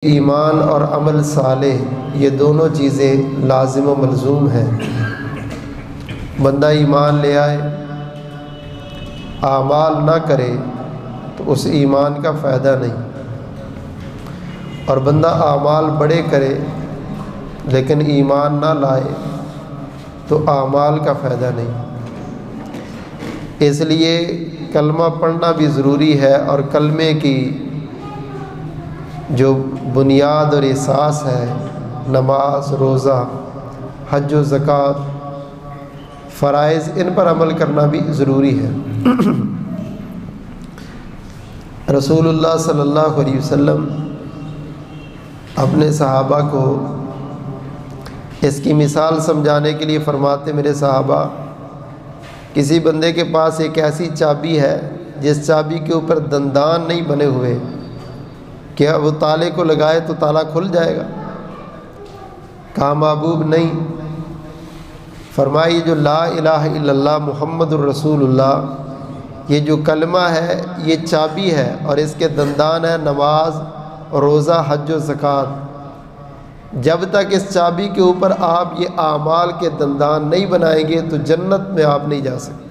ایمان اور عمل صالح یہ دونوں چیزیں لازم و ملزوم ہیں۔ بندہ ایمان لے آئے، اعمال نہ کرے تو اس ایمان کا فائدہ نہیں، اور بندہ اعمال بڑے کرے لیکن ایمان نہ لائے تو اعمال کا فائدہ نہیں۔ اس لیے کلمہ پڑھنا بھی ضروری ہے، اور کلمے کی جو بنیاد اور اساس ہے نماز، روزہ، حج و زکوٰۃ، فرائض، ان پر عمل کرنا بھی ضروری ہے۔ رسول اللہ صلی اللہ علیہ وسلم اپنے صحابہ کو اس کی مثال سمجھانے کے لیے فرماتے، میرے صحابہ، کسی بندے کے پاس ایک ایسی چابی ہے جس چابی کے اوپر دندان نہیں بنے ہوئے، کیا وہ تالے کو لگائے تو تالا کھل جائے گا؟ کہا محبوب نہیں۔ فرمائی جو لا الہ الا اللہ محمد الرسول اللہ، یہ جو کلمہ ہے یہ چابی ہے، اور اس کے دندان ہے نماز، روزہ، حج و زکوٰۃ۔ جب تک اس چابی کے اوپر آپ یہ اعمال کے دندان نہیں بنائیں گے تو جنت میں آپ نہیں جا سکتے۔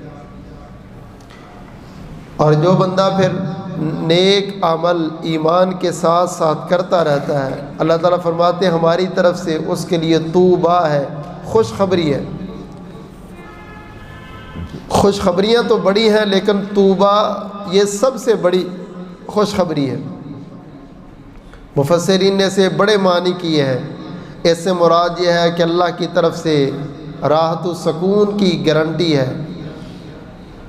اور جو بندہ پھر نیک عمل ایمان کے ساتھ ساتھ کرتا رہتا ہے، اللہ تعالیٰ فرماتے ہیں ہماری طرف سے اس کے لیے طوبیٰ ہے، خوشخبری ہے۔ خوشخبریاں تو بڑی ہیں لیکن طوبیٰ یہ سب سے بڑی خوشخبری ہے۔ مفسرین نے اسے بڑے معنی کیے ہیں۔ اس سے مراد یہ ہے کہ اللہ کی طرف سے راحت و سکون کی گارنٹی ہے،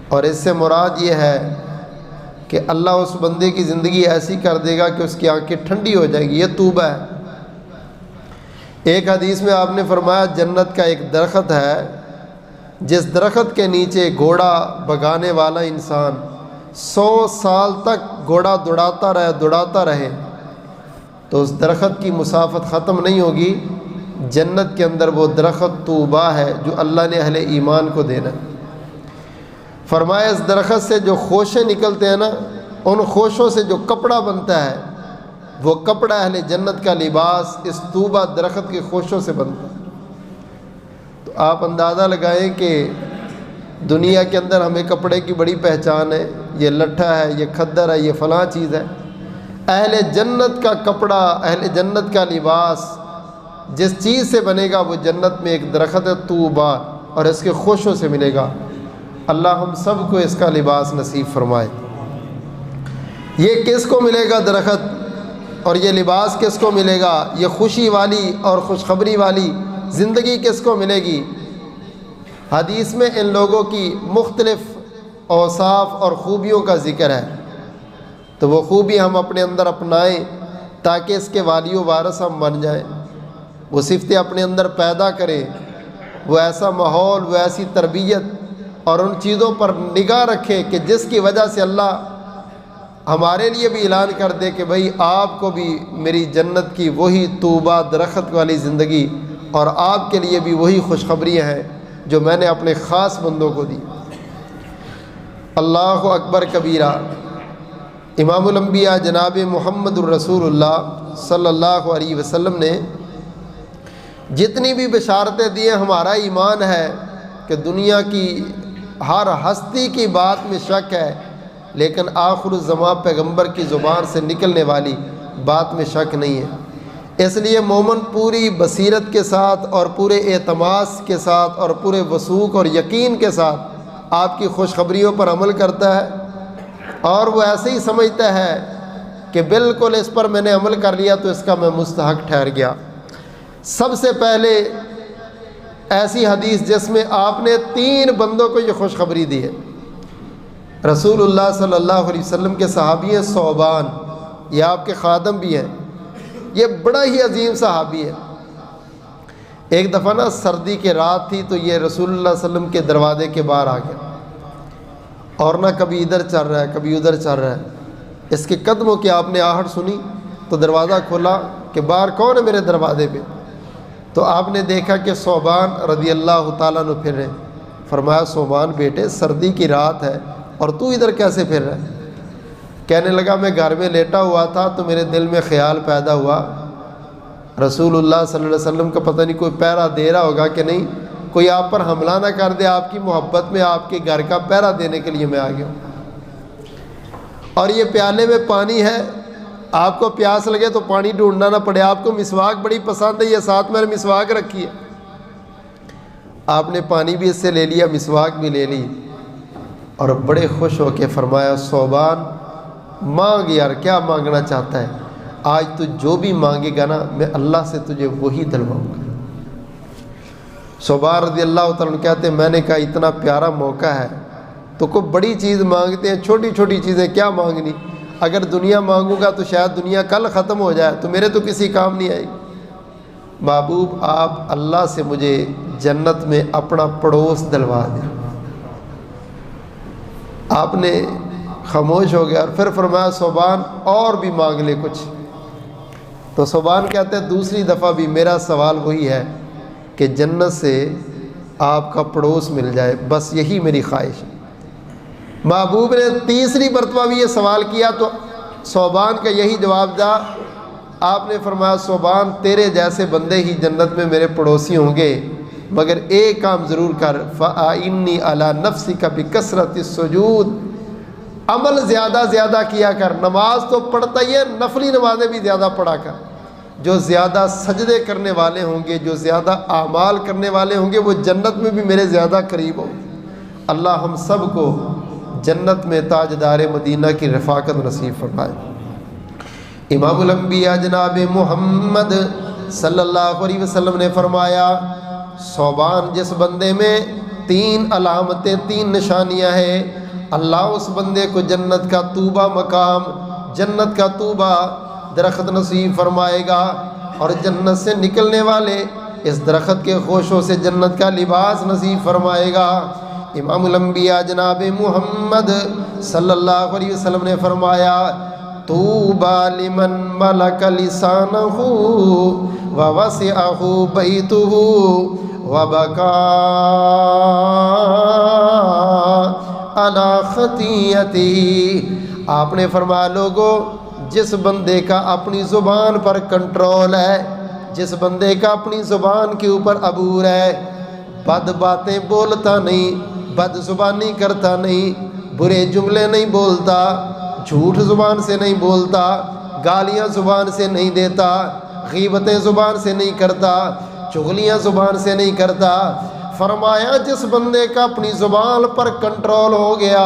اور اس سے مراد یہ ہے کہ اللہ اس بندے کی زندگی ایسی کر دے گا کہ اس کی آنکھیں ٹھنڈی ہو جائیں گی۔ یہ توبہ ہے۔ ایک حدیث میں آپ نے فرمایا جنت کا ایک درخت ہے، جس درخت کے نیچے گھوڑا بگانے والا انسان 100 سال تک گھوڑا دوڑاتا رہے تو اس درخت کی مسافت ختم نہیں ہوگی۔ جنت کے اندر وہ درخت طوبیٰ ہے جو اللہ نے اہل ایمان کو دینا ہے۔ فرمایا اس درخت سے جو خوشے نکلتے ہیں نا، ان خوشوں سے جو کپڑا بنتا ہے وہ کپڑا اہل جنت کا لباس اس طوبیٰ درخت کے خوشوں سے بنتا ہے۔ تو آپ اندازہ لگائیں کہ دنیا کے اندر ہمیں کپڑے کی بڑی پہچان ہے، یہ لٹھا ہے، یہ کھدر ہے، یہ فلاں چیز ہے۔ اہل جنت کا کپڑا، اہل جنت کا لباس جس چیز سے بنے گا وہ جنت میں ایک درخت ہے طوبیٰ، اور اس کے خوشوں سے ملے گا۔ اللہ ہم سب کو اس کا لباس نصیب فرمائے۔ یہ کس کو ملے گا درخت، اور یہ لباس کس کو ملے گا؟ یہ خوشی والی اور خوشخبری والی زندگی کس کو ملے گی؟ حدیث میں ان لوگوں کی مختلف اوصاف اور خوبیوں کا ذکر ہے، تو وہ خوبی ہم اپنے اندر اپنائیں تاکہ اس کے والی و وارث ہم بن جائیں۔ وہ صفتیں اپنے اندر پیدا کریں، وہ ایسا ماحول، وہ ایسی تربیت اور ان چیزوں پر نگاہ رکھیں کہ جس کی وجہ سے اللہ ہمارے لیے بھی اعلان کر دے کہ بھئی آپ کو بھی میری جنت کی وہی طوبیٰ درخت والی زندگی، اور آپ کے لیے بھی وہی خوشخبریاں ہیں جو میں نے اپنے خاص بندوں کو دی۔ اللہ اکبر کبیرہ۔ امام الانبیاء جناب محمد الرسول اللہ صلی اللہ علیہ وسلم نے جتنی بھی بشارتیں دی ہیں، ہمارا ایمان ہے کہ دنیا کی ہر ہستی کی بات میں شک ہے، لیکن آخر الزمان پیغمبر کی زبان سے نکلنے والی بات میں شک نہیں ہے۔ اس لیے مومن پوری بصیرت کے ساتھ اور پورے اعتماد کے ساتھ اور پورے وثوق اور یقین کے ساتھ آپ کی خوشخبریوں پر عمل کرتا ہے، اور وہ ایسے ہی سمجھتا ہے کہ بالکل اس پر میں نے عمل کر لیا تو اس کا میں مستحق ٹھہر گیا۔ سب سے پہلے ایسی حدیث جس میں آپ نے 3 بندوں کو یہ خوشخبری دی ہے۔ رسول اللہ صلی اللہ علیہ وسلم کے صحابی ہیں ثوبان، یہ آپ کے خادم بھی ہیں، یہ بڑا ہی عظیم صحابی ہے۔ ایک دفعہ نا سردی کی رات تھی تو یہ رسول اللہ صلی اللہ علیہ وسلم کے دروازے کے باہر آ گیا، اور نہ کبھی ادھر چل رہا ہے کبھی ادھر چل رہا ہے۔ اس کے قدموں کی آپ نے آہٹ سنی تو دروازہ کھولا کہ باہر کون ہے میرے دروازے پہ؟ تو آپ نے دیکھا کہ ثوبان رضی اللہ تعالیٰ عنہ پھر رہے۔ فرمایا ثوبان بیٹے، سردی کی رات ہے اور تو ادھر کیسے پھر رہا ہے؟ کہنے لگا میں گھر میں لیٹا ہوا تھا تو میرے دل میں خیال پیدا ہوا رسول اللہ صلی اللہ علیہ وسلم کا پتہ نہیں کوئی پہرا دے رہا ہوگا کہ نہیں، کوئی آپ پر حملہ نہ کر دے، آپ کی محبت میں آپ کے گھر کا پہرا دینے کے لیے میں آ گیا ہوں۔ اور یہ پیالے میں پانی ہے، آپ کو پیاس لگے تو پانی ڈھونڈنا نہ پڑے، آپ کو مسواک بڑی پسند ہے، یہ ساتھ میں نے مسواک رکھی ہے، آپ نے پانی بھی اس سے لے لیا، مسواک بھی لے لی، اور بڑے خوش ہو کے فرمایا صوبان مانگ یار، کیا مانگنا چاہتا ہے؟ آج تو جو بھی مانگے گا نا میں اللہ سے تجھے وہی دلواؤں گا۔ صوبان رضی اللہ تعالیٰ عنہ کہتے ہیں میں نے کہا اتنا پیارا موقع ہے تو کوئی بڑی چیز مانگتے ہیں، چھوٹی چھوٹی چیزیں کیا مانگنی، اگر دنیا مانگوں گا تو شاید دنیا کل ختم ہو جائے تو میرے تو کسی کام نہیں آئے گی۔ محبوب آپ اللہ سے مجھے جنت میں اپنا پڑوس دلوا دیں۔ آپ نے خاموش ہو گیا اور پھر فرمایا صوبان اور بھی مانگ لے کچھ، تو صوبان کہتے ہیں دوسری دفعہ بھی میرا سوال وہی ہے کہ جنت سے آپ کا پڑوس مل جائے، بس یہی میری خواہش ہے۔ محبوب نے تیسری مرتبہ بھی یہ سوال کیا تو صوبان کا یہی جواب تھا، آپ نے فرمایا صوبان تیرے جیسے بندے ہی جنت میں میرے پڑوسی ہوں گے، مگر ایک کام ضرور کر، فَأَعِنِّي عَلَى نَفْسِكَ بِكَثْرَةِ السُّجُودِ، عمل زیادہ زیادہ کیا کر، نماز تو پڑھتا ہی ہے، نفلی نمازیں بھی زیادہ پڑھا کر، جو زیادہ سجدے کرنے والے ہوں گے، جو زیادہ اعمال کرنے والے ہوں گے وہ جنت میں بھی میرے زیادہ قریب ہوں گے۔ اللہ ہم سب کو جنت میں تاجدار مدینہ کی رفاقت نصیب فرمائے۔ امام الانبیاء جناب محمد صلی اللہ علیہ وسلم نے فرمایا صوبان جس بندے میں 3 علامتیں 3 نشانیاں ہیں، اللہ اس بندے کو جنت کا طوبہ مقام، جنت کا طوبہ درخت نصیب فرمائے گا، اور جنت سے نکلنے والے اس درخت کے خوشوں سے جنت کا لباس نصیب فرمائے گا۔ امام الانبیاء جناب محمد صلی اللہ علیہ وسلم نے فرمایا طوبی لمن ملک لسانہ ووسعہ بیتہ وبکا علی خطیئتہ۔ آپ نے فرمایا لوگو جس بندے کا اپنی زبان پر کنٹرول ہے، جس بندے کا اپنی زبان کے اوپر عبور ہے، بد باتیں بولتا نہیں، بد زبانی کرتا نہیں، برے جملے نہیں بولتا، جھوٹ زبان سے نہیں بولتا، گالیاں زبان سے نہیں دیتا، غیبتیں زبان سے نہیں کرتا، چغلیاں زبان سے نہیں کرتا، فرمایا جس بندے کا اپنی زبان پر کنٹرول ہو گیا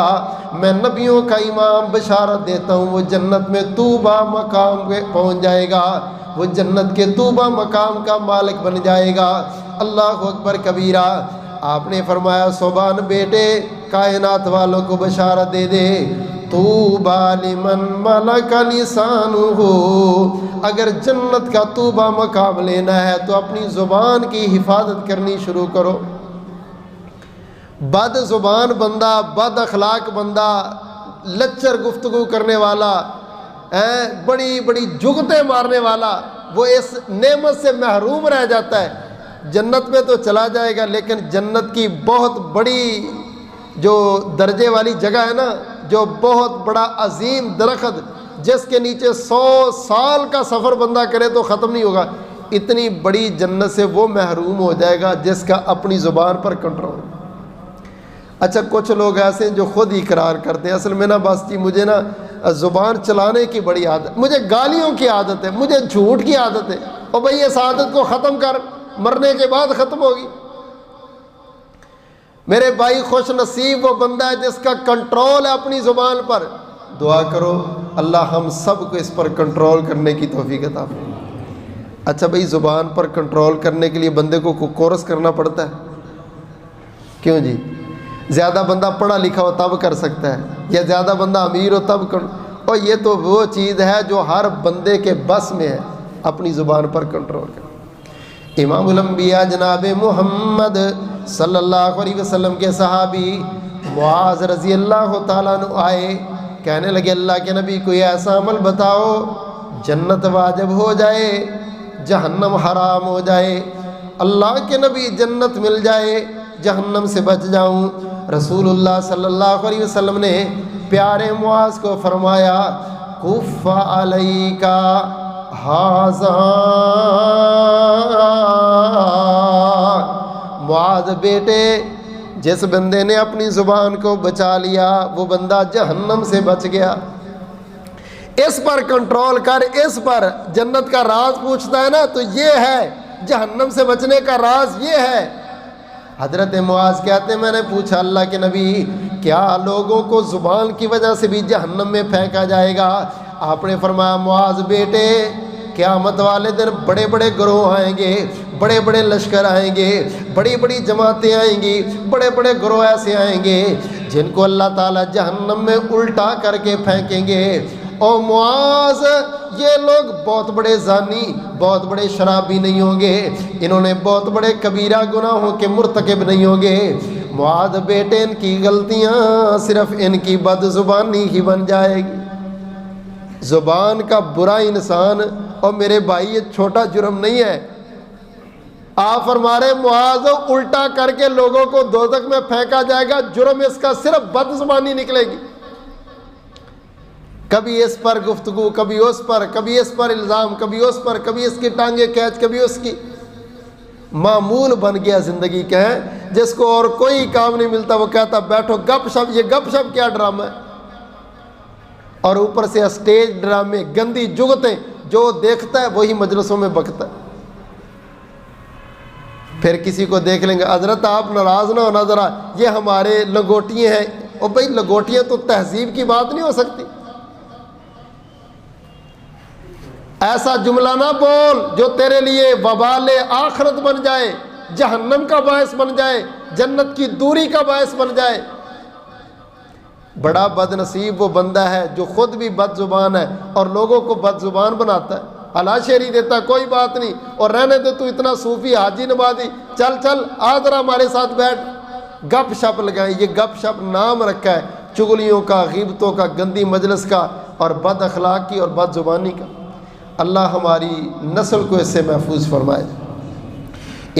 میں نبیوں کا امام بشارت دیتا ہوں وہ جنت میں طوبہ مقام پہ پہنچ جائے گا، وہ جنت کے طوبہ مقام کا مالک بن جائے گا۔ اللہ اکبر کبیرہ۔ آپ نے فرمایا صوبان بیٹے کائنات والوں کو بشارت دے دے طوبی لمن ملک لسانہ، اگر جنت کا طوبہ مقام لینا ہے تو اپنی زبان کی حفاظت کرنی شروع کرو۔ بد زبان بندہ، بد اخلاق بندہ، لچر گفتگو کرنے والا، بڑی بڑی جگتیں مارنے والا، وہ اس نعمت سے محروم رہ جاتا ہے۔ جنت میں تو چلا جائے گا لیکن جنت کی بہت بڑی جو درجے والی جگہ ہے نا، جو بہت بڑا عظیم درخت جس کے نیچے 100 سال کا سفر بندہ کرے تو ختم نہیں ہوگا، اتنی بڑی جنت سے وہ محروم ہو جائے گا جس کا اپنی زبان پر کنٹرول۔ اچھا کچھ لوگ ایسے ہیں جو خود ہی اقرار کرتے ہیں اصل میں نا بس جی مجھے نا زبان چلانے کی بڑی عادت، مجھے گالیوں کی عادت ہے، مجھے جھوٹ کی عادت ہے، اور بھئی اس عادت کو ختم کر، مرنے کے بعد ختم ہوگی۔ میرے بھائی خوش نصیب وہ بندہ ہے جس کا کنٹرول ہے اپنی زبان پر۔ دعا کرو اللہ ہم سب کو اس پر کنٹرول کرنے کی توفیق عطا فرمائے۔ اچھا بھئی زبان پر کنٹرول کرنے کے لیے بندے کو کورس کرنا پڑتا ہے، کیوں جی؟ زیادہ بندہ پڑھا لکھا ہو تب کر سکتا ہے، یا زیادہ بندہ امیر ہو تب کر، اور یہ تو وہ چیز ہے جو ہر بندے کے بس میں ہے، اپنی زبان پر کنٹرول کرنا۔ امام الانبیاء جناب محمد صلی اللہ علیہ وسلم کے صحابی معاذ رضی اللہ تعالیٰ عنہ آئے، کہنے لگے اللہ کے نبی کوئی ایسا عمل بتاؤ جنت واجب ہو جائے، جہنم حرام ہو جائے، اللہ کے نبی جنت مل جائے، جہنم سے بچ جاؤں۔ رسول اللہ صلی اللہ علیہ وسلم نے پیارے معاذ کو فرمایا کف علیکا ھذا، معاذ بیٹے جس بندے نے اپنی زبان کو بچا لیا وہ بندہ جہنم سے بچ گیا، اس پر کنٹرول کر، اس پر جنت کا راز پوچھتا ہے نا تو یہ ہے، جہنم سے بچنے کا راز یہ ہے۔ حضرت معاذ کہتے ہیں میں نے پوچھا اللہ کے نبی کیا لوگوں کو زبان کی وجہ سے بھی جہنم میں پھینکا جائے گا؟ آپ نے فرمایا معاذ بیٹے قیامت والے دن بڑے بڑے گروہ آئیں گے، بڑے بڑے لشکر آئیں گے، بڑی بڑی جماعتیں آئیں گی، بڑے بڑے گروہ ایسے آئیں گے جن کو اللہ تعالیٰ جہنم میں الٹا کر کے پھینکیں گے۔ او معاذ یہ لوگ بہت بڑے زانی، بہت بڑے شرابی نہیں ہوں گے، انہوں نے بہت بڑے کبیرہ گناہوں کے مرتکب نہیں ہوں گے، معاذ بیٹے ان کی غلطیاں صرف ان کی بد زبانی ہی بن جائے گی۔ زبان کا برا انسان، اور میرے بھائی یہ چھوٹا جرم نہیں ہے، آپ فرما رہے معاذ الٹا کر کے لوگوں کو دوزخ میں پھینکا جائے گا، جرم اس کا صرف بد زبانی نکلے گی، کبھی اس پر گفتگو، کبھی اس پر، کبھی اس پر الزام، کبھی اس پر، کبھی اس کی ٹانگیں کھینچ، کبھی اس کی، معمول بن گیا زندگی کا ہے۔ جس کو اور کوئی کام نہیں ملتا وہ کہتا بیٹھو گپ شپ، یہ گپ شپ کیا ڈرامہ ہے، اور اوپر سے اسٹیج ڈرامے، گندی جگتیں، جو دیکھتا ہے وہی مجلسوں میں بکتا ہے۔ پھر کسی کو دیکھ لیں گے حضرت آپ ناراض نہ ہونا ذرا، یہ ہمارے لنگوٹیے ہیں، اور بھائی لنگوٹیاں تو تہذیب کی بات نہیں ہو سکتی، ایسا جملہ نہ بول جو تیرے لیے وبال آخرت بن جائے، جہنم کا باعث بن جائے، جنت کی دوری کا باعث بن جائے۔ بڑا بد نصیب وہ بندہ ہے جو خود بھی بد زبان ہے اور لوگوں کو بد زبان بناتا ہے، اللہ شیری دیتا کوئی بات نہیں، اور رہنے دے تو اتنا صوفی حاجی نمازی، چل چل آ ذرا ہمارے ساتھ بیٹھ، گپ شپ لگائیں۔ یہ گپ شپ نام رکھا ہے چغلیوں کا، غیبتوں کا، گندی مجلس کا، اور بد اخلاقی اور بد زبانی کا۔ اللہ ہماری نسل کو اس سے محفوظ فرمائے۔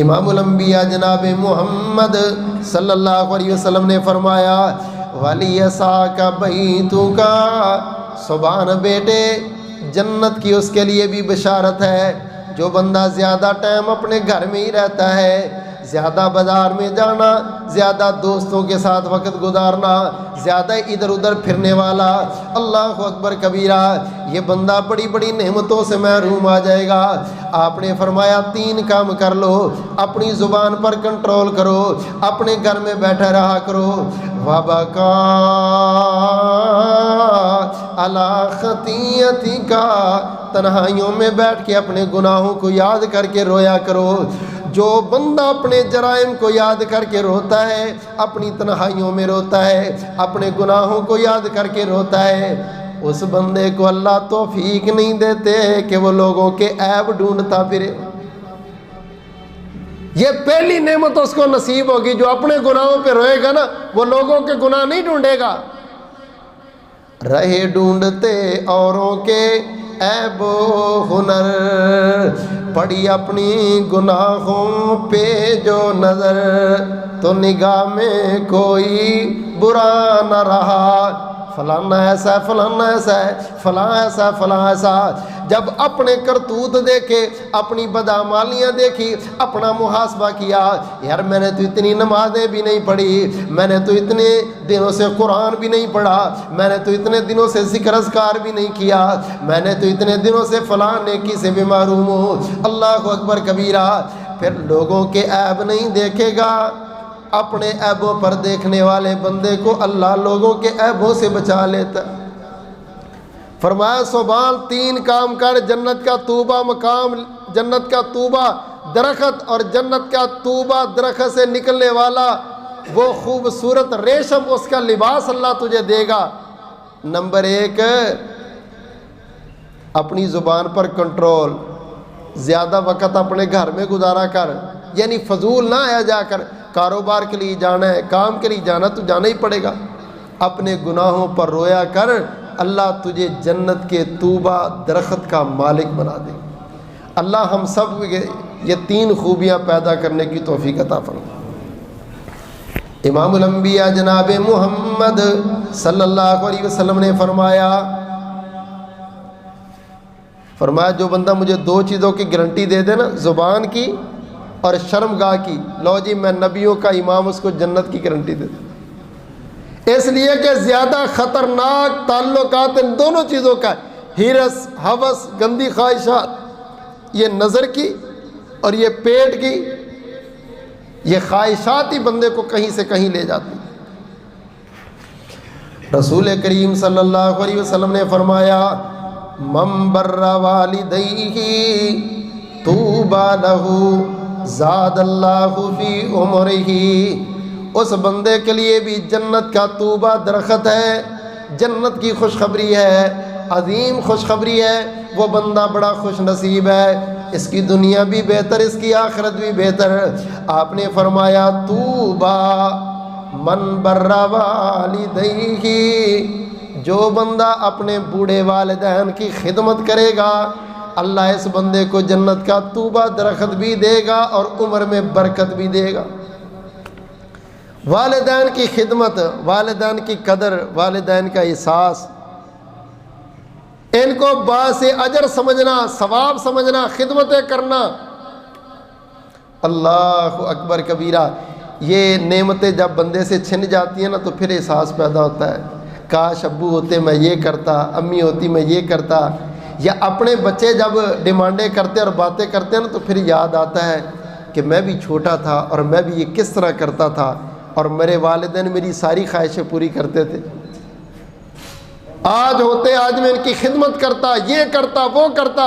امام الانبیاء جناب محمد صلی اللہ علیہ وسلم نے فرمایا وَلِيَسَعْكَ بَيْتُكَ، سبحان بیٹے جنت کی اس کے لیے بھی بشارت ہے جو بندہ زیادہ ٹائم اپنے گھر میں ہی رہتا ہے، زیادہ بازار میں جانا، زیادہ دوستوں کے ساتھ وقت گزارنا، زیادہ ادھر ادھر پھرنے والا، اللہ اکبر کبیرہ، یہ بندہ بڑی بڑی نعمتوں سے محروم آ jائے گا۔ آپ نے فرمایا 3 کام کر لو، اپنی زبان پر کنٹرول کرو، اپنے گھر میں بیٹھا رہا کرو، وَبَكَى عَلَى خَطِيئَتِكَ، تنہائیوں میں بیٹھ کے اپنے گناہوں کو یاد کر کے رویا کرو۔ جو بندہ اپنے جرائم کو یاد کر کے روتا ہے، اپنی تنہائیوں میں روتا ہے، اپنے گناہوں کو یاد کر کے روتا ہے، اس بندے کو اللہ توفیق نہیں دیتے کہ وہ لوگوں کے عیب ڈھونڈتا پھرے۔ یہ پہلی نعمت اس کو نصیب ہوگی جو اپنے گناہوں پہ روئے گا نا، وہ لوگوں کے گناہ نہیں ڈھونڈے گا، رہے ڈھونڈتے اوروں کے عیب و ہنر، پڑی اپنی گناہوں پہ جو نظر، تو نگاہ میں کوئی برا نہ رہا، فلانا ایسا ہے، فلانا ایسا ہے، فلاں ایسا ہے، فلاں ایسا۔ جب اپنے کرتوت دیکھے، اپنی بدعمالیاں دیکھی، اپنا محاسبہ کیا، یار میں نے تو اتنی نمازیں بھی نہیں پڑھی، میں نے تو اتنے دنوں سے قرآن بھی نہیں پڑھا، میں نے تو اتنے دنوں سے ذکر اذکار بھی نہیں کیا، میں نے تو اتنے دنوں سے فلاں نیکی سے بھی محروم ہوں، اللہ اکبر کبیرہ۔ پھر لوگوں کے عیب نہیں دیکھے گا، اپنے عیبوں پر دیکھنے والے بندے کو اللہ لوگوں کے عیبوں سے بچا لیتا۔ فرمایا سبحان 3 کام کر، جنت کا طوبہ مقام، جنت کا طوبہ درخت، اور جنت کا طوبہ درخت سے نکلنے والا وہ خوبصورت ریشم، اس کا لباس اللہ تجھے دے گا۔ نمبر 1 اپنی زبان پر کنٹرول، زیادہ وقت اپنے گھر میں گزارا کر، یعنی فضول نہ آیا جا کر، کاروبار کے لیے جانا ہے، کام کے لیے جانا تو جانا ہی پڑے گا، اپنے گناہوں پر رویا کر، اللہ تجھے جنت کے طوبہ درخت کا مالک بنا دے۔ اللہ ہم سب یہ 3 خوبیاں پیدا کرنے کی توفیق عطا فرمائے۔ امام الانبیاء جناب محمد صلی اللہ علیہ وسلم نے فرمایا جو بندہ مجھے دو چیزوں کی گارنٹی دے دے نا، زبان کی اور شرمگاہ کی، لو جی میں نبیوں کا امام اس کو جنت کی گارنٹی دے دوں۔ اس لیے کہ زیادہ خطرناک تعلقات ان دونوں چیزوں کا ہے، ہرس، ہوس، گندی خواہشات، یہ نظر کی اور یہ پیٹ کی، یہ خواہشات ہی بندے کو کہیں سے کہیں لے جاتی۔ رسول کریم صلی اللہ علیہ وسلم نے فرمایا من بر والدیہ طوبی لہ زاد اللہ فی عمرہ، اس بندے کے لیے بھی جنت کا طوبہ درخت ہے، جنت کی خوشخبری ہے، عظیم خوشخبری ہے۔ وہ بندہ بڑا خوش نصیب ہے، اس کی دنیا بھی بہتر، اس کی آخرت بھی بہتر۔ آپ نے فرمایا طوبی من بر والدیہ، جو بندہ اپنے بوڑھے والدین کی خدمت کرے گا اللہ اس بندے کو جنت کا طوبہ درخت بھی دے گا اور عمر میں برکت بھی دے گا۔ والدین کی خدمت، والدین کی قدر، والدین کا احساس، ان کو باعث اجر سمجھنا، ثواب سمجھنا، خدمتیں کرنا، اللہ اکبر کبیرہ۔ یہ نعمتیں جب بندے سے چھن جاتی ہیں نا تو پھر احساس پیدا ہوتا ہے، کاش ابو ہوتے میں یہ کرتا، امی ہوتی میں یہ کرتا۔ یا اپنے بچے جب ڈیمانڈیں کرتے اور باتیں کرتے ہیں نا تو پھر یاد آتا ہے کہ میں بھی چھوٹا تھا اور میں بھی یہ کس طرح کرتا تھا اور میرے والدین میری ساری خواہشیں پوری کرتے تھے۔ آج میں ان کی خدمت کرتا، یہ کرتا، وہ کرتا۔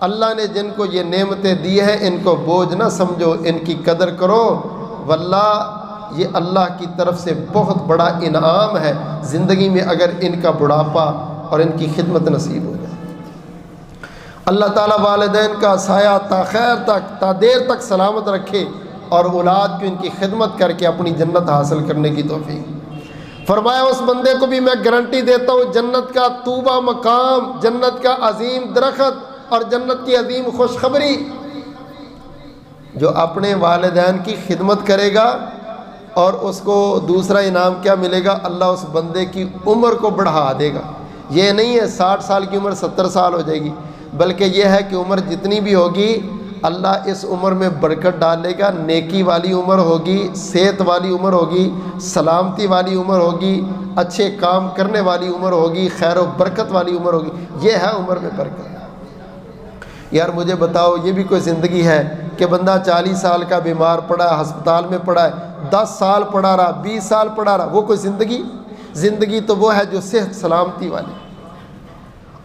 اللہ نے جن کو یہ نعمتیں دی ہیں ان کو بوجھ نہ سمجھو، ان کی قدر کرو، واللہ یہ اللہ کی طرف سے بہت بڑا انعام ہے زندگی میں اگر ان کا بڑھاپا اور ان کی خدمت نصیب ہو جائے۔ اللہ تعالیٰ والدین کا سایہ تا خیر تک، تا دیر تک سلامت رکھے اور اولاد کی ان کی خدمت کر کے اپنی جنت حاصل کرنے کی توفیق۔ فرمایا اس بندے کو بھی میں گارنٹی دیتا ہوں جنت کا طوبہ مقام، جنت کا عظیم درخت اور جنت کی عظیم خوشخبری۔ جو اپنے والدین کی خدمت کرے گا اور اس کو دوسرا انعام کیا ملے گا؟ اللہ اس بندے کی عمر کو بڑھا دے گا۔ یہ نہیں ہے 60 سال کی عمر 70 سال ہو جائے گی، بلکہ یہ ہے کہ عمر جتنی بھی ہوگی اللہ اس عمر میں برکت ڈالے گا، نیکی والی عمر ہوگی، صحت والی عمر ہوگی، سلامتی والی عمر ہوگی، اچھے کام کرنے والی عمر ہوگی، خیر و برکت والی عمر ہوگی۔ یہ ہے عمر میں برکت۔ یار مجھے بتاؤ یہ بھی کوئی زندگی ہے کہ بندہ 40 سال کا بیمار پڑا ہے، ہسپتال میں پڑا ہے، 10 سال پڑا رہا، 20 سال پڑا رہا، وہ کوئی زندگی؟ زندگی تو وہ ہے جو صحت سلامتی والی۔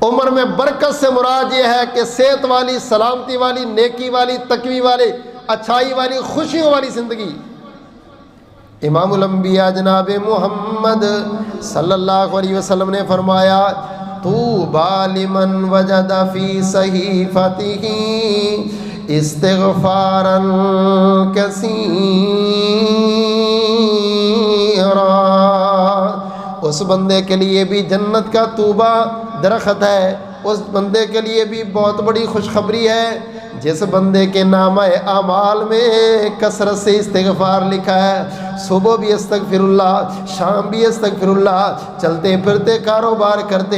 عمر میں برکت سے مراد یہ ہے کہ صحت والی، سلامتی والی، نیکی والی، تقوی والی، اچھائی والی، خوشیوں والی زندگی۔ امام الانبیاء جناب محمد صلی اللہ علیہ وسلم نے فرمایا طوبی لمن وجد فی صحیفتہ استغفارا کثیرا، اس بندے کے لیے بھی جنت کا طوبہ درخت ہے، اس بندے کے لیے بھی بہت بڑی خوشخبری ہے جس بندے کے نامہ اعمال میں کثرت سے استغفار لکھا ہے، صبح بھی استغفر اللہ، شام بھی استغفر اللہ، چلتے پھرتے کاروبار کرتے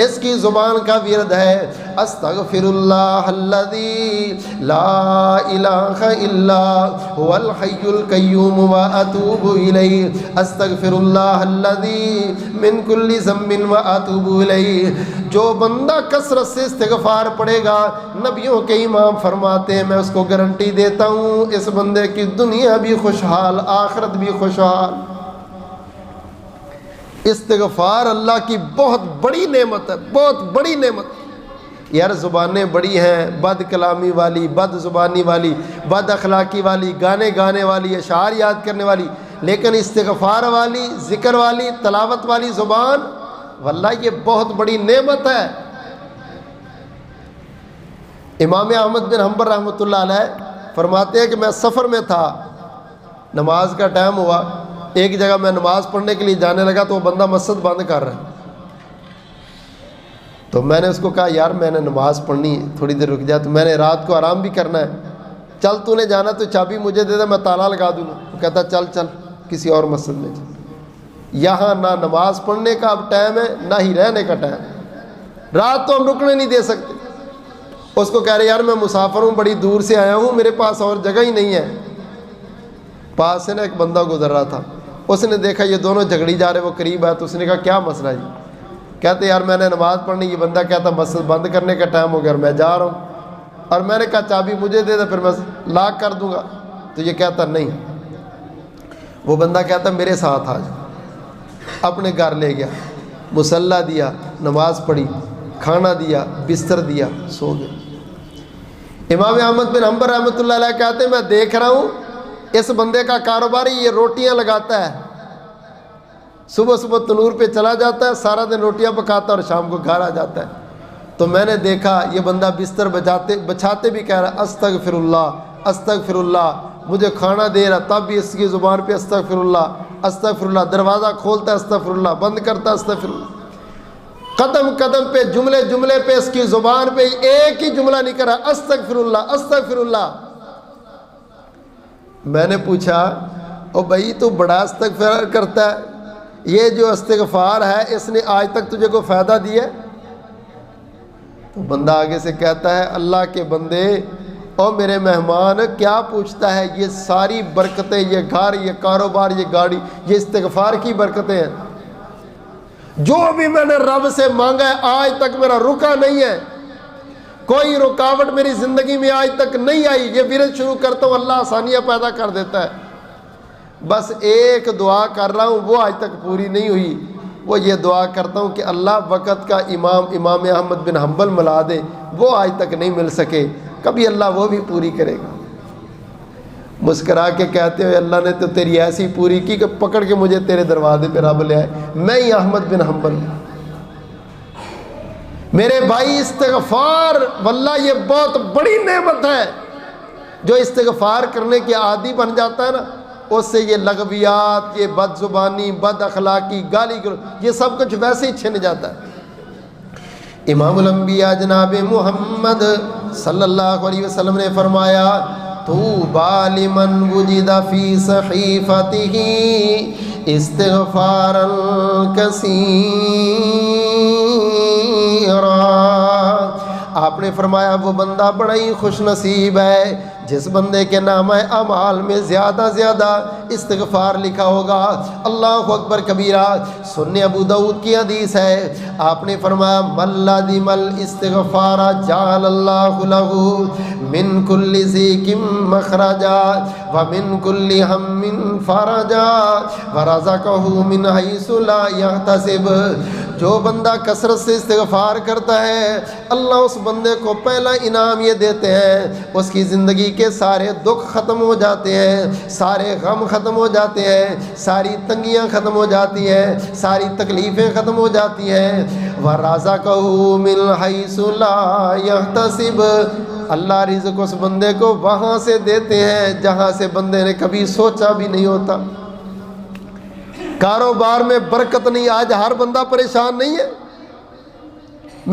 اس کی زبان کا ورد ہے استغفر اللہ الذی لا الہ الا هو الحی القیوم واتوب الیہ، استغفر اللہ الذی من کل ذنب واتوب الیہ۔ جو بندہ کثرت سے استغفار پڑھے گا نبیوں کے امام فرماتے ہیں میں اس کو گارنٹی دیتا ہوں اس بندے کی دنیا بھی خوشحال، آخرت بھی خوشحال۔ استغفار اللہ کی بہت بڑی نعمت ہے، بہت بڑی نعمت۔ یار زبانیں بڑی ہیں، بد کلامی والی، بد زبانی والی، بد اخلاقی والی، گانے گانے والی، اشعار یاد کرنے والی، لیکن استغفار والی، ذکر والی، تلاوت والی زبان واللہ یہ بہت بڑی نعمت ہے۔ امام احمد بن حنبل رحمۃ اللہ علیہ فرماتے ہیں کہ میں سفر میں تھا، نماز کا ٹائم ہوا، ایک جگہ میں نماز پڑھنے کے لیے جانے لگا تو وہ بندہ مسجد بند کر رہا ہے، تو میں نے اس کو کہا یار میں نے نماز پڑھنی ہے، تھوڑی دیر رک جا، تو میں نے رات کو آرام بھی کرنا ہے، چل تو نے جانا تو چابی مجھے دے دے میں تالا لگا دوں گا۔ وہ کہتا چل چل، کسی اور مسجد میں جائیں. یہاں نہ نماز پڑھنے کا اب ٹائم ہے نہ ہی رہنے کا ٹائم ہے. رات تو ہم رکنے نہیں دے سکتے. اس کو کہہ رہے یار میں مسافر ہوں, بڑی دور سے آیا ہوں, میرے پاس اور جگہ ہی نہیں ہے. پاس سے نا ایک بندہ گزر رہا تھا, اس نے دیکھا یہ دونوں جھگڑی جا رہے, وہ قریب ہے, تو اس نے کہا کیا مسئلہ ہے جی؟ کہتے یار میں نے نماز پڑھنی, یہ بندہ کہتا مسجد بند کرنے کا ٹائم ہو گیا اور میں جا رہا ہوں. اور میں نے کہا چابی مجھے دے دے, پھر میں لاک کر دوں گا. تو یہ کہتا نہیں. وہ بندہ کہتا میرے ساتھ آ جا. اپنے گھر لے گیا, مصلی دیا, نماز پڑھی, کھانا دیا, بستر دیا, سو گئے. امام احمد بن حنبل رحمۃ اللہ علیہ کہتے ہیں میں دیکھ رہا ہوں اس بندے کا کاروبار یہ روٹیاں لگاتا ہے. صبح صبح تنور پہ چلا جاتا ہے, سارا دن روٹیاں پکاتا ہے اور شام کو گھر آ جاتا ہے. تو میں نے دیکھا یہ بندہ بستر بچھاتے بھی کہہ رہا استغفر اللہ استغفر اللہ, مجھے کھانا دے رہا تب بھی اس کی زبان پہ استغفر اللہ استغفر اللہ, دروازہ کھولتا ہے استغفر اللہ, بند کرتا ہے استغفر اللہ. قدم قدم پہ جملے پہ اس کی زبان پہ ایک ہی جملہ نہیں کر رہا استغفر اللہ استغفر اللہ. میں نے پوچھا او بھائی تو بڑا استغفار کرتا ہے, یہ جو استغفار ہے اس نے آج تک تجھے کوئی فائدہ دیا ہے؟ تو بندہ آگے سے کہتا ہے اللہ کے بندے او میرے مہمان, کیا پوچھتا ہے, یہ ساری برکتیں, یہ گھر, یہ کاروبار, یہ گاڑی, یہ استغفار کی برکتیں ہیں. جو بھی میں نے رب سے مانگا ہے آج تک میرا رکا نہیں ہے, کوئی رکاوٹ میری زندگی میں آج تک نہیں آئی. یہ ورد شروع کرتا ہوں اللہ آسانیاں پیدا کر دیتا ہے. بس ایک دعا کر رہا ہوں وہ آج تک پوری نہیں ہوئی, وہ یہ دعا کرتا ہوں کہ اللہ وقت کا امام احمد بن حنبل ملا دے, وہ آج تک نہیں مل سکے, کبھی اللہ وہ بھی پوری کرے گا. مسکرا کے کہتے ہوئے اللہ نے تو تیری ایسی پوری کی کہ پکڑ کے مجھے تیرے دروازے پہ رب لے آئے, میں ہی احمد بن حنبل. میرے بھائی استغفار واللہ یہ بہت بڑی نعمت ہے. جو استغفار کرنے کے عادی بن جاتا ہے نا, اس سے یہ لغویات, یہ بد زبانی, بد اخلاقی, گالی گلوچ, یہ سب کچھ ویسے ہی چھن جاتا ہے. امام الانبیاء جناب محمد صلی اللہ علیہ وسلم نے فرمایا طوبی لمن وجد فی صحیفتہ استغفارا کثیرا. آپ نے فرمایا وہ بندہ بڑا ہی خوش نصیب ہے جس بندے کے نامہ اعمال میں زیادہ زیادہ استغفار لکھا ہوگا. اللہ اکبر کبیرہ. سنن ابو داؤد کی حدیث ہے, آپ نے فرمایا من لازم الاستغفار جعل اللہ لہ من کل ضیق مخرجا ومن کل ہم فرجا ورزقہ من حیث لا یحتسب. جو بندہ کثرت سے استغفار کرتا ہے اللہ اس بندے کو پہلا انعام یہ دیتے ہیں اس کی زندگی کے سارے دکھ ختم ہو جاتے ہیں, سارے غم ختم ہو جاتے ہیں, ساری تنگیاں ختم ہو جاتی ہیں, ساری تکلیفیں ختم ہو جاتی ہیں. وَرَزَقَهُ مِنْ حَيْثُ لَا يَحْتَسِبُ. اللہ رزق اس بندے کو وہاں سے دیتے ہیں جہاں سے بندے نے کبھی سوچا بھی نہیں ہوتا. کاروبار میں برکت نہیں, آج ہر بندہ پریشان نہیں ہے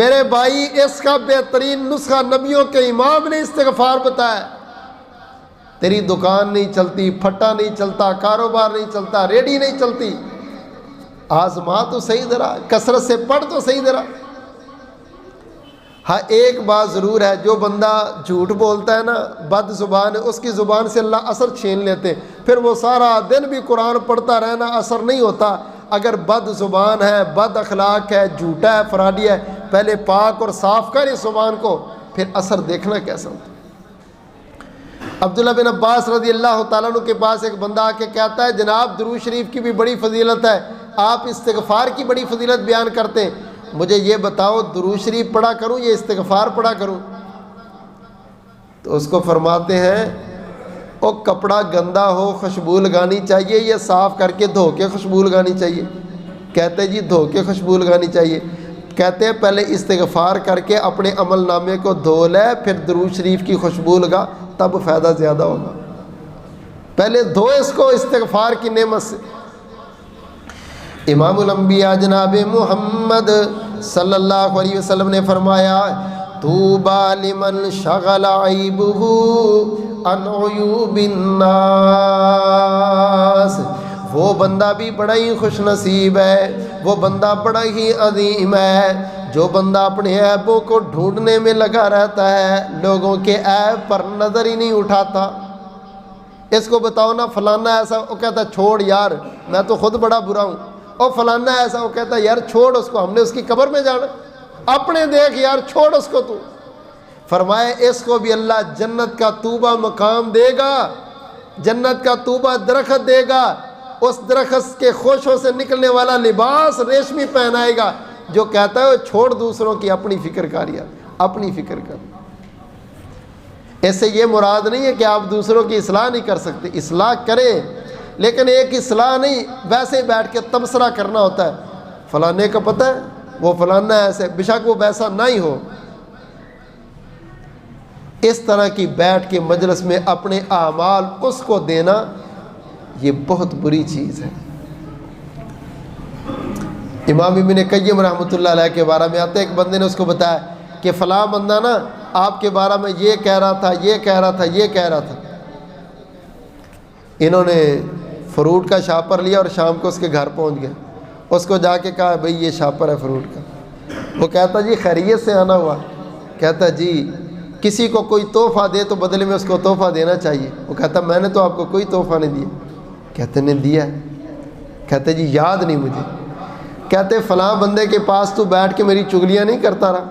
میرے بھائی. اس کا بہترین نسخہ نبیوں کے امام نے استغفار بتایا. تیری دکان نہیں چلتی, پھٹا نہیں چلتا, کاروبار نہیں چلتا, ریڈی نہیں چلتی, آزما تو صحیح ذرا, کثرت سے پڑھ تو صحیح ذرا. ہاں ایک بات ضرور ہے, جو بندہ جھوٹ بولتا ہے نا, بد زبان ہے, اس کی زبان سے اللہ اثر چھین لیتے, پھر وہ سارا دن بھی قرآن پڑھتا رہنا اثر نہیں ہوتا. اگر بد زبان ہے, بد اخلاق ہے, جھوٹا ہے, فراڈی ہے, پہلے پاک اور صاف کر اس زبان کو, پھر اثر دیکھنا کیسا ہوتا. عبداللہ بن عباس رضی اللہ تعالیٰ عنہ کے پاس ایک بندہ آ کے کہتا ہے جناب درود شریف کی بھی بڑی فضیلت ہے, آپ استغفار کی بڑی فضیلت بیان کرتے ہیں, مجھے یہ بتاؤ درود شریف پڑھا کروں یا استغفار پڑھا کروں؟ تو اس کو فرماتے ہیں او کپڑا گندا ہو خوشبو لگانی چاہیے یا صاف کر کے دھو کے خوشبو لگانی چاہیے؟ کہتے جی دھو کے خوشبو لگانی چاہیے. کہتے ہیں پہلے استغفار کر کے اپنے عمل نامے کو دھو لے, پھر درود شریف کی خوشبو لگا, تب فائدہ زیادہ ہوگا. پہلے دھو اس کو استغفار کی نعمت سے. امام الانبیاء جناب محمد صلی اللہ علیہ وسلم نے فرمایا طوبی لمن شغل عیبہ عن عیوب الناس وہ بندہ بھی بڑا ہی خوش نصیب ہے، وہ بندہ بڑا ہی عظیم ہے جو بندہ اپنے عیبوں کو ڈھونڈنے میں لگا رہتا ہے، لوگوں کے عیب پر نظر ہی نہیں اٹھاتا۔ اس کو بتاؤ نا فلانا ایسا، وہ کہتا چھوڑ یار میں تو خود بڑا برا ہوں، اور فلانا ایسا، وہ کہتا یار چھوڑ اس کو، ہم نے اس کی قبر میں جانا، اپنے دیکھ یار چھوڑ اس کو تو۔ فرمائے اس کو بھی اللہ جنت کا طوبہ مقام دے گا، جنت کا طوبہ درخت دے گا، اس درخت کے خوشوں سے نکلنے والا لباس ریشمی پہنائے گا، جو کہتا ہے چھوڑ دوسروں کی، اپنی فکر کر یار، اپنی فکر کر۔ اس سے یہ مراد نہیں ہے کہ آپ دوسروں کی اصلاح نہیں کر سکتے، اصلاح کریں، لیکن ایک اصلاح نہیں ویسے بیٹھ کے تبصرہ کرنا ہوتا ہے، فلانے کا پتہ ہے وہ فلانا ایسے، بے شک وہ ویسا نہ ہی ہو۔ اس طرح کی بیٹھ کے مجلس میں اپنے اعمال اس کو دینا، یہ بہت بری چیز ہے۔ امام ابن قیم رحمۃ اللہ علیہ کے بارے میں آتا ہے، ایک بندے نے اس کو بتایا کہ فلاں بندہ نا آپ کے بارے میں یہ کہہ رہا تھا، یہ کہہ رہا تھا، یہ کہہ رہا تھا۔ انہوں نے فروٹ کا شاپر لیا اور شام کو اس کے گھر پہنچ گئے، اس کو جا کے کہا بھئی یہ شاپر ہے فروٹ کا۔ وہ کہتا جی خیریت سے آنا ہوا؟ کہتا جی کسی کو کوئی تحفہ دے تو بدلے میں اس کو تحفہ دینا چاہیے۔ وہ کہتا میں نے تو آپ کو کوئی تحفہ نہیں دیا۔ کہتے نے دیا ہے؟ کہتے جی یاد نہیں مجھے۔ کہتے فلاں بندے کے پاس تو بیٹھ کے میری چغلیاں نہیں کرتا رہا۔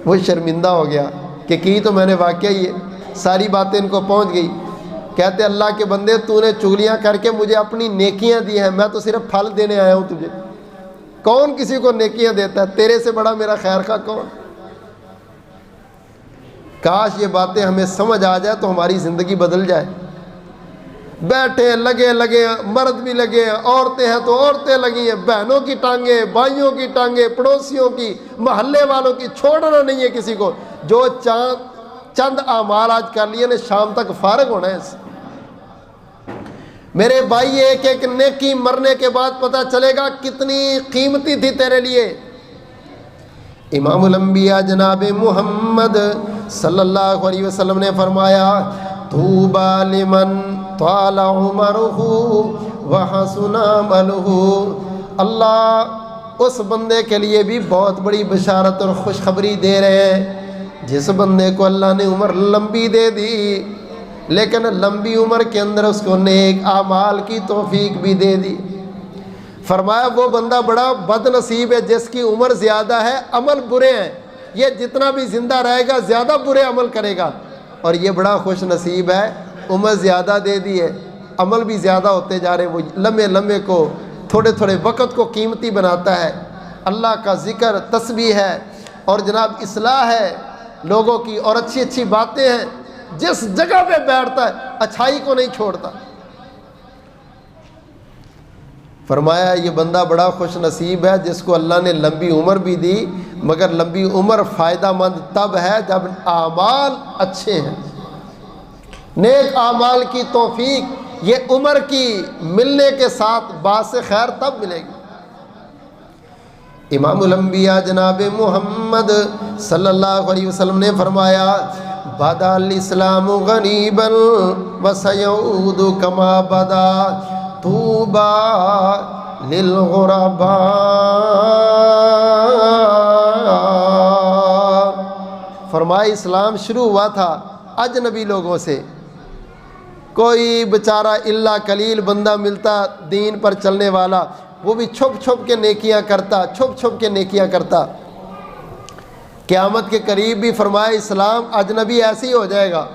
وہ شرمندہ ہو گیا کہ کی تو میں نے واقعہ ہی ہے، ساری باتیں ان کو پہنچ گئی۔ کہتے اللہ کے بندے تو نے چغلیاں کر کے مجھے اپنی نیکیاں دی ہیں، میں تو صرف پھل دینے آیا ہوں تجھے۔ کون کسی کو نیکیاں دیتا ہے؟ تیرے سے بڑا میرا خیر خواہ کون؟ کاش یہ باتیں ہمیں سمجھ آ جائے تو ہماری زندگی بدل جائے۔ بیٹھے لگے مرد بھی لگے ہیں، عورتیں ہیں تو عورتیں لگی ہیں، بہنوں کی ٹانگیں، بھائیوں کی ٹانگیں، پڑوسیوں کی، محلے والوں کی، چھوڑنا نہیں ہے کسی کو۔ جو چند اعمال آج کر لیے نے شام تک فارغ ہونا ہے اس سے۔ میرے بھائی ایک ایک نیکی مرنے کے بعد پتہ چلے گا کتنی قیمتی تھی تیرے لیے۔ امام الانبیاء جناب محمد صلی اللہ علیہ وسلم نے فرمایا طوبی لمن طال عمرہ وحسن عملہ، اللہ اس بندے کے لیے بھی بہت بڑی بشارت اور خوشخبری دے رہے ہیں جس بندے کو اللہ نے عمر لمبی دے دی، لیکن لمبی عمر کے اندر اس کو نیک اعمال کی توفیق بھی دے دی۔ فرمایا وہ بندہ بڑا بد نصیب ہے جس کی عمر زیادہ ہے، عمل برے ہیں، یہ جتنا بھی زندہ رہے گا زیادہ برے عمل کرے گا، اور یہ بڑا خوش نصیب ہے عمر زیادہ دے دی ہے، عمل بھی زیادہ ہوتے جا رہے، وہ لمحے لمحے کو، تھوڑے تھوڑے وقت کو قیمتی بناتا ہے، اللہ کا ذکر، تسبیح ہے، اور جناب اصلاح ہے لوگوں کی، اور اچھی اچھی باتیں ہیں، جس جگہ پہ بیٹھتا ہے اچھائی کو نہیں چھوڑتا۔ فرمایا یہ بندہ بڑا خوش نصیب ہے جس کو اللہ نے لمبی عمر بھی دی، مگر لمبی عمر فائدہ مند تب ہے جب اعمال اچھے ہیں، نیک اعمال کی توفیق یہ عمر کی ملنے کے ساتھ باعث خیر تب ملے گی۔ امام الانبیاء جناب محمد صلی اللہ علیہ وسلم نے فرمایا بدا الاسلام غریبا وسیعود کما بدا طوبی للغرباء۔ فرمایا اسلام شروع ہوا تھا اجنبی لوگوں سے، کوئی بیچارہ الا قلیل بندہ ملتا دین پر چلنے والا، وہ بھی چھپ چھپ کے نیکیاں کرتا، چھپ چھپ کے نیکیاں کرتا۔ قیامت کے قریب بھی فرمایا اسلام اجنبی ایسے ہی ہو جائے گا،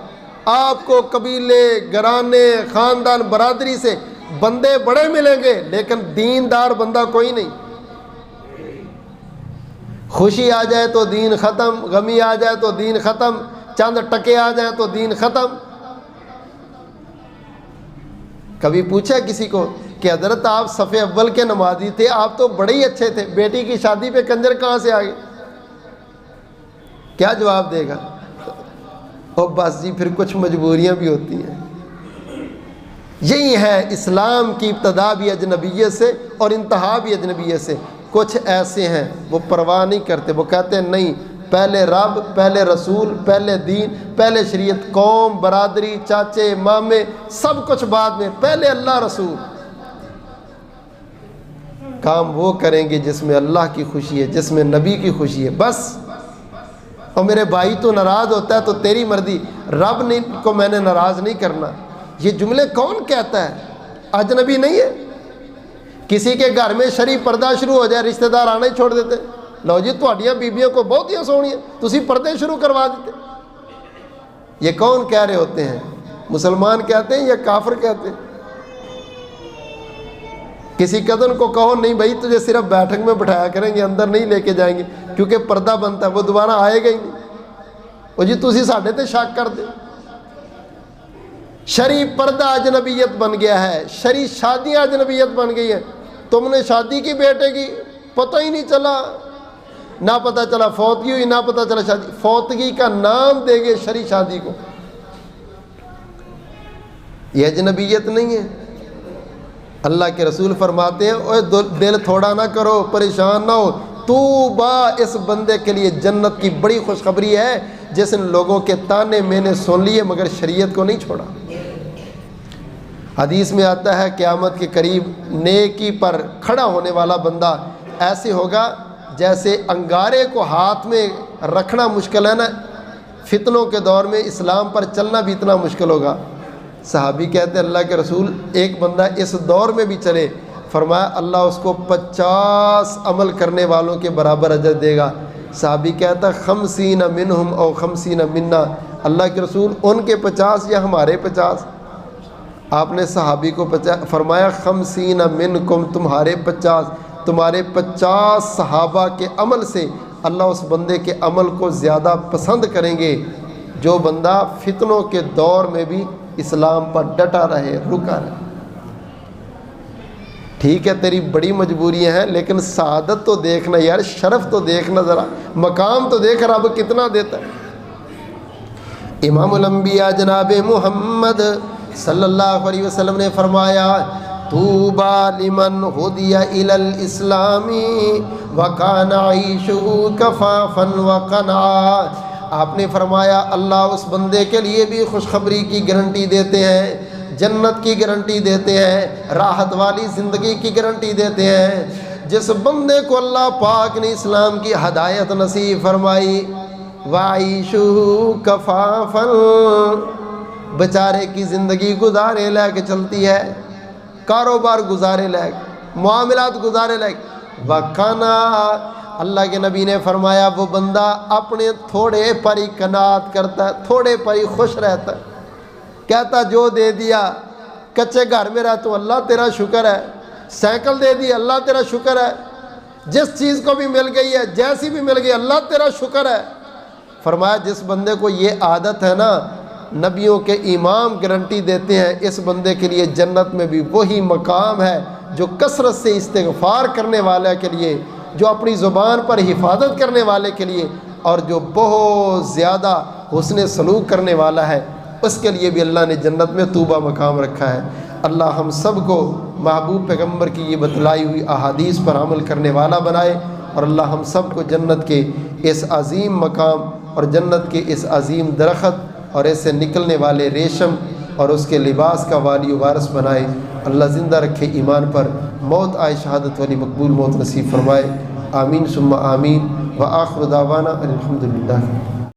آپ کو قبیلے، گھرانے، خاندان، برادری سے بندے بڑے ملیں گے لیکن دیندار بندہ کوئی نہیں۔ خوشی آ جائے تو دین ختم، غمی آ جائے تو دین ختم، چند ٹکے آ جائے تو دین ختم۔ کبھی پوچھا کسی کو کہ حضرت آپ صف اول کے نمازی تھے، آپ تو بڑے ہی اچھے تھے، بیٹی کی شادی پہ کنجر کہاں سے آ گئے؟ کیا جواب دے گا؟ اور بس جی پھر کچھ مجبوریاں بھی ہوتی ہیں۔ یہی ہے اسلام کی ابتدا بھی اجنبیت سے اور انتہا بھی اجنبیت سے۔ کچھ ایسے ہیں وہ پرواہ نہیں کرتے، وہ کہتے ہیں نہیں، پہلے رب، پہلے رسول، پہلے دین، پہلے شریعت، قوم، برادری، چاچے، مامے، سب کچھ بعد میں، پہلے اللہ رسول۔ کام وہ کریں گے جس میں اللہ کی خوشی ہے، جس میں نبی کی خوشی ہے، بس۔ اور میرے بھائی تو ناراض ہوتا ہے تو تیری مرضی، رب نے کو میں نے ناراض نہیں کرنا۔ یہ جملے کون کہتا ہے؟ اجنبی نہیں ہے؟ کسی کے گھر میں شرعی پردہ شروع ہو جائے، رشتہ دار آنا ہی چھوڑ دیتے، لو جی تہاڈیاں بیبیاں کو بہتیاں سونیاں، تسی پردے شروع کروا دیتے۔ یہ کون کہہ رہے ہوتے ہیں؟ مسلمان کہتے ہیں یا کافر کہتے ہیں؟ کسی کزن کو کہو نہیں بھائی تجھے صرف بیٹھک میں بٹھایا کریں گے، اندر نہیں لے کے جائیں گے، کیونکہ پردہ بنتا ہے، وہ دوبارہ آئے گا ہی نہیں۔ وہ جی تسی ساڈے تے شک کر دے۔ شرعی پردہ اجنبیت بن گیا ہے، شرعی شادیاں اجنبیت بن گئی ہیں۔ تم نے شادی کی بیٹے کی، پتہ ہی نہیں چلا، نہ پتہ چلا فوتگی ہوئی، نہ پتہ چلا شادی، فوتگی کا نام دے گے شرعی شادی کو۔ یہ اجنبیت نہیں ہے۔ اللہ کے رسول فرماتے ہیں اوے دل تھوڑا نہ کرو، پریشان نہ ہو، توبہ اس بندے کے لیے جنت کی بڑی خوشخبری ہے جس نے لوگوں کے تانے میں نے سن لیے مگر شریعت کو نہیں چھوڑا۔ حدیث میں آتا ہے قیامت کے قریب نیکی پر کھڑا ہونے والا بندہ ایسے ہوگا جیسے انگارے کو ہاتھ میں رکھنا مشکل ہے نا، فتنوں کے دور میں اسلام پر چلنا بھی اتنا مشکل ہوگا۔ صحابی کہتے ہیں اللہ کے رسول ایک بندہ اس دور میں بھی چلے، فرمایا اللہ اس کو 50 عمل کرنے والوں کے برابر اجر دے گا۔ صحابی کہتا ہے 50 منہم او 50 منا، اللہ کے رسول ان کے 50 یا ہمارے 50؟ آپ نے صحابی کو فرمایا 50 منکم، تمہارے 50، تمہارے 50 صحابہ کے عمل سے اللہ اس بندے کے عمل کو زیادہ پسند کریں گے جو بندہ فتنوں کے دور میں بھی اسلام پر ڈٹا رہے، رکا رہے۔ ٹھیک ہے تیری بڑی مجبوریاں ہیں لیکن سعادت تو دیکھنا یار، شرف تو دیکھنا، ذرا مقام تو دیکھ رب کتنا دیتا ہے۔ امام الانبیاء جناب محمد صلی اللہ علیہ وسلم نے فرمایا طوبیٰ لمن ہدی الی الاسلام وکان عیشہ کفافا وقنعا۔ آپ نے فرمایا اللہ اس بندے کے لیے بھی خوشخبری کی گارنٹی دیتے ہیں، جنت کی گارنٹی دیتے ہیں، راحت والی زندگی کی گارنٹی دیتے ہیں جس بندے کو اللہ پاک نے اسلام کی ہدایت نصیب فرمائی۔ وعیشہ کفافا، بیچارے کی زندگی گزارے لے کے چلتی ہے، کاروبار گزارے لے، معاملات گزارے لے۔ وکانا، اللہ کے نبی نے فرمایا وہ بندہ اپنے تھوڑے پر ہی قناعت کرتا ہے، تھوڑے پر ہی خوش رہتا ہے، کہتا جو دے دیا، کچے گھر میں رہ تو اللہ تیرا شکر ہے، سائیکل دے دی اللہ تیرا شکر ہے، جس چیز کو بھی مل گئی ہے جیسی بھی مل گئی اللہ تیرا شکر ہے۔ فرمایا جس بندے کو یہ عادت ہے نا، نبیوں کے امام گارنٹی دیتے ہیں اس بندے کے لیے جنت میں بھی وہی مقام ہے جو کثرت سے استغفار کرنے والے کے لیے، جو اپنی زبان پر حفاظت کرنے والے کے لیے، اور جو بہت زیادہ حسن سلوک کرنے والا ہے اس کے لیے بھی اللہ نے جنت میں طوبیٰ مقام رکھا ہے۔ اللہ ہم سب کو محبوب پیغمبر کی یہ بتلائی ہوئی احادیث پر عمل کرنے والا بنائے، اور اللہ ہم سب کو جنت کے اس عظیم مقام اور جنت کے اس عظیم درخت اور اس سے نکلنے والے ریشم اور اس کے لباس کا والی و وارث بنائے۔ اللہ زندہ رکھے ایمان پر، موت آئے شہادت والی مقبول موت نصیب فرمائے۔ آمین ثم آمین، وآخر دعوانا الحمدللہ۔